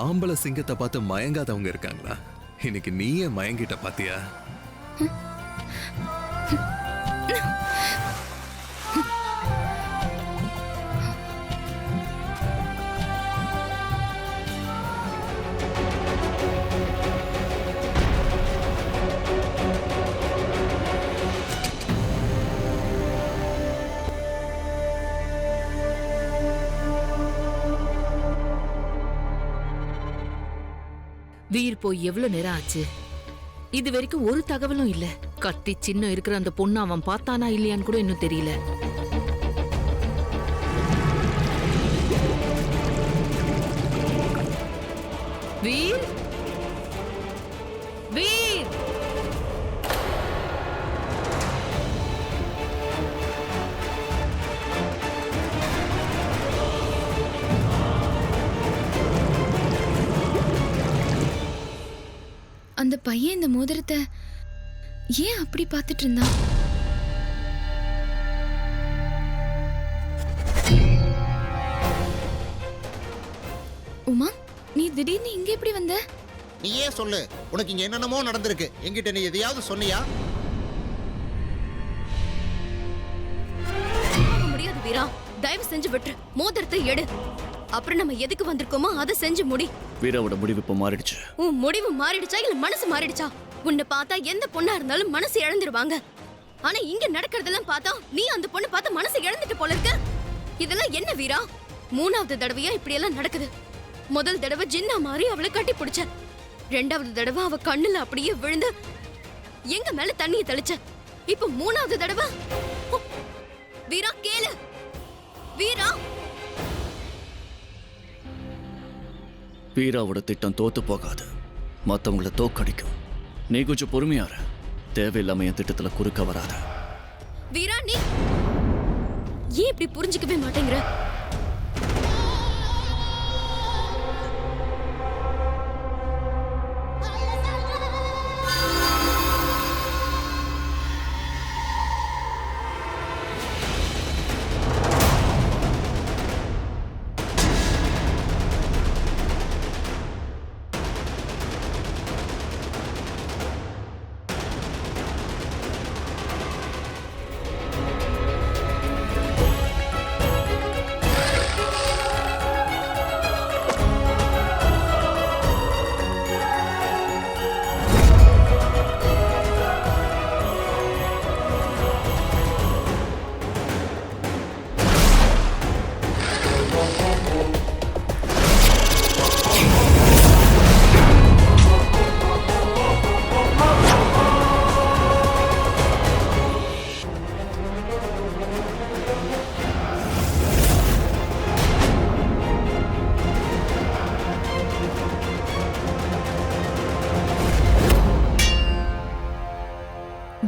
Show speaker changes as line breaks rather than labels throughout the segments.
ஆம்பளை சிங்கத்தை பார்த்து மயங்காதவங்க இருக்காங்களா? இன்னைக்கு நீயே மயங்கிட்ட பாத்தியா?
வீர் போய் எவ்வளவு நேரம் ஆச்சு? இது வரைக்கும் ஒரு தகவலும் இல்ல. கத்தி சின்ன இருக்கிற அந்த பொண்ணு அவன் பார்த்தானா இல்லையான்னு கூட இன்னும் தெரியல. வீர், வீர்,
அந்த பையன் இந்த மோதிரத்தை ஏன் அப்படி பார்த்துட்டு இருந்தான்? உமா, நீ திடீர்னு இங்க எப்படி வந்த?
நீயே சொல்லு, உனக்கு இங்க என்னென்னமோ நடந்திருக்கு. என்கிட்ட நீ எதையாவது சொன்னியா?
முடியாது வீரா, தயவு செஞ்சு விட்டு மோதிரத்தை எடு. அப்புறம் நம்ம எதுக்கு வந்திருக்கோமோ அதை செஞ்சு முடி.
வீராவோட முடிவு இப்ப மாறிடுச்சு.
உன் முடிவு மாறிடுச்சா இல்ல மனசு மாறிடுச்சா? உன்னை பார்த்தா எந்த பொண்ணா இருந்தாலும் மனசு இழந்துருவாங்க. ஆனா இங்க நடக்கிறதெல்லாம் பார்த்தா நீ அந்த பொண்ணு பார்த்து மனசு இழந்துட்டு போல இருக்க. இதெல்லாம் என்ன வீரா? 3வது தடவையா இப்படி எல்லாம் நடக்குது. முதல் தடவை ஜின்னா மாறி அவளை கட்டி பிடிச்ச. 2வது தடவை அவ கண்ணுல அப்படியே விழுந்து எங்க மேல தண்ணியை தெளிச்ச. இப்ப 3வது தடவை. வீரா கேளு வீரா.
வீராவோட திட்டம் தோத்து போகாது, மத்தவங்களை தோக்கடிக்கும். நீ கொஞ்சம் பொறுமையாரு. தேவையில்லாம என் திட்டத்துல குறுக்க வராத.
வீரா, நீ ஏன் இப்படி புரிஞ்சுக்கவே மாட்டேங்கிற?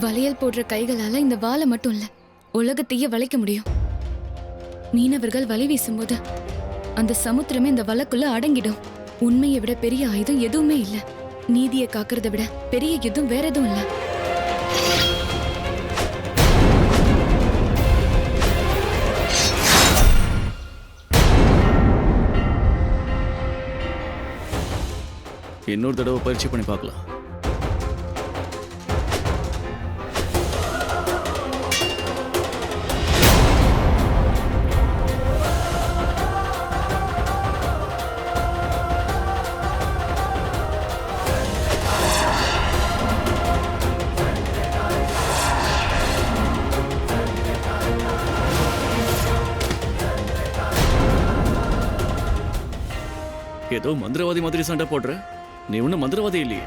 வளையல் போடுற கைகளால இந்த வாளை மட்டும் இல்ல, உலகத்தையே வளைக்க முடியும். மீனவர்கள் வலை வீசும்போது அந்த சமுத்திரமே இந்த வலைக்குள்ள அடங்கிடும். உண்மையை விட பெரிய ஆயுதம் எதுவுமே இல்ல. நீதியை காக்கிறத விட பெரிய யுத்தம் வேற எதுவும் இல்ல.
இன்னொரு தடவை பயிற்சி பண்ணி பார்க்கலாம். ஏதோ மந்திரவாதி மாதிரி சண்டை போடுற. நீ ஒன்னும் மந்திரவாதி இல்லையே.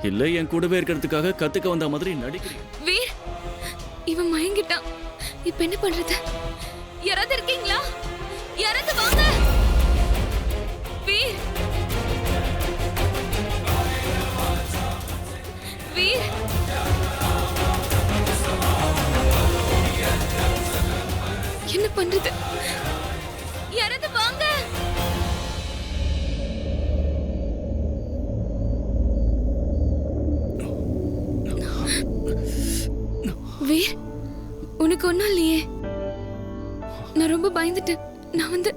இல்ல என் கூடவே இருக்கிறதுக்காக கத்துக்க வந்த மாதிரி நடிக்கிறீங்க.
வீர், இவன் மயங்கிட்டான். இப்ப என்ன பண்றது?
யாராவது இருக்கீங்களா? யாராவது வாங்க. வீர், வீர்,
என்ன பண்றது?
யாராவது வாங்க.
வீர், உனக்கு ஒண்ணும் இல்லையே? நான் ரொம்ப பயந்துட்டேன். நான் வந்து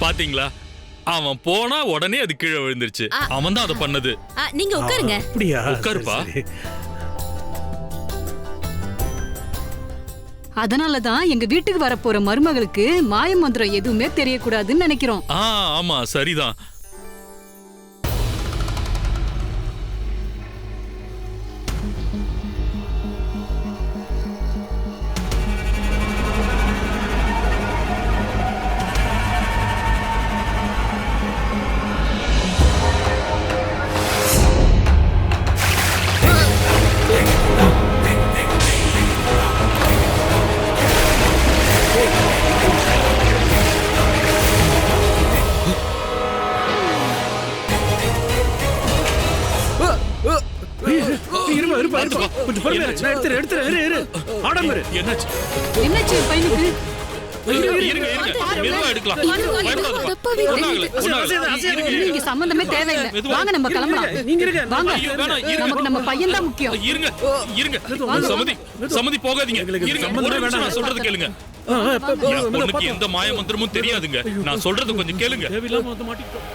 பாத்தீங்களா, அவன் போனா உடனே அது கீழே விழுந்துருச்சு. அவன் தான் அதை பண்ணது.
நீங்க உட்காருங்க.
அப்படியா?
உட்காருப்பா.
அதனாலதான் எங்க வீட்டுக்கு வரப்போற மருமகளுக்கு மாய மந்திரம் எதுவுமே தெரியக்கூடாதுன்னு நினைக்கிறோம்.
ஆமா, சரிதான்.
கொஞ்சம் பொறுமையா இரு. நான் எடுத்துறேன். இரு. ஆடாம இரு.
என்னாச்சு?
என்னாச்சு பையனுக்கு?
இருங்க. மெதுவா எடுக்கலாம். பயப்படாதப்பா.
தப்பாவே
ஒண்ணும் ஆகல, ஒண்ணும் ஆகல.
நீங்க சம்பந்தமே தேவையில்லை.
மெதுவா.
வாங்க நம்ம கிளம்பலாம்.
நீங்க இருங்க.
வாங்க.
ஐயோ, வேணாம், இருங்க.
நமக்கு நம்ம பையன் தான் முக்கியம்.
இருங்க. சமதி போகாதீங்க. இருங்க, ஒரு நிமிஷம் நான் சொல்றது கேளுங்க. என் பொண்ணுக்கு எந்த மாய மந்திரமும் தெரியாதுங்க. நான் சொல்றது கொஞ்சம் கேளுங்க.
தேவையில்லாம வந்து மாட்டிக்கிட்டோம்.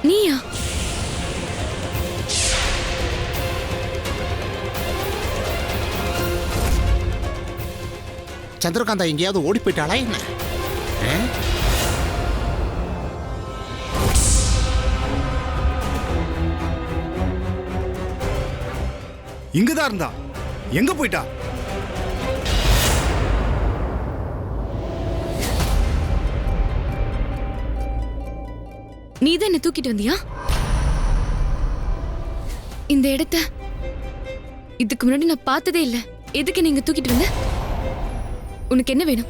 நீயா?
சந்திரகாந்தா எங்கேயாவது ஓடி போயிட்டாளா என்ன?
இங்கதான் இருந்தா. எங்க போயிட்டா?
நீதான் என்ன தூக்கிட்டு வந்தியா? இந்த இடத்த இதுக்கு முன்னாடி நான் பார்த்ததே இல்ல. எதுக்கு நீங்க தூக்கிட்டு வந்த? உனக்கு என்ன வேணும்?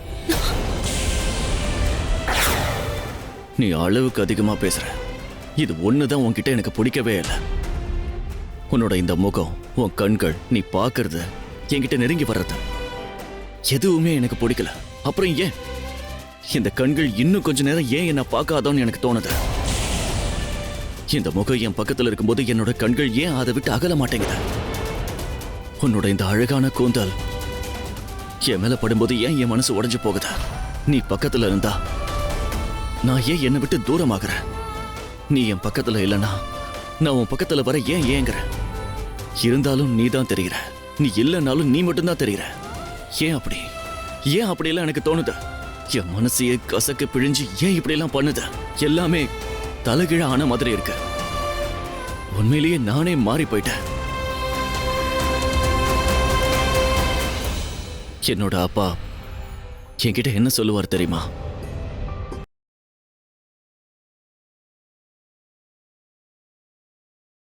நீ அளவுக்கு அதிகமா பேசுற. இது ஒண்ணுதான் உன்கிட்ட எனக்கு பிடிக்கவே இல்லை. உன்னோட இந்த முகம், உன் கண்கள், நீ பார்க்கறது, என்கிட்ட நெருங்கி வர்றது எதுவுமே எனக்கு பிடிக்கல. அப்புறம் ஏன் இந்த கண்கள் இன்னும் கொஞ்ச நேரம் ஏன் என்ன பார்க்காதோன்னு எனக்கு தோணுது. இந்த முகம் என் பக்கத்துல இருக்கும்போது என்னோட கண்கள் ஏன் அதை விட்டு அகல மாட்டேங்குது. உன்னோட இந்த அழகான கூந்தல் என் மேல படும்போது ஏன் என் மனசு உடைஞ்சு போகுது. நீ பக்கத்துல இருந்தா நான் ஏன் என்னை விட்டு தூரமாகிறேன். நீ என் பக்கத்துல இல்லைன்னா நான் உன் பக்கத்துல வர ஏன் ஏங்குற. இருந்தாலும் நீ தான் தெரிகிற. நீ இல்லைனாலும் நீ மட்டும்தான் தெரிகிற. ஏன் அப்படியெல்லாம் எனக்கு தோணுது. என் மனசையே கசக்க பிழிஞ்சு ஏன் இப்படியெல்லாம் பண்ணுது. எல்லாமே தலைகீழ ஆன மாதிரி இருக்கு. உண்மையிலேயே நானே மாறி போயிட்டேன். என்னோட அப்பா என்கிட்ட என்ன சொல்லுவார் தெரியுமா?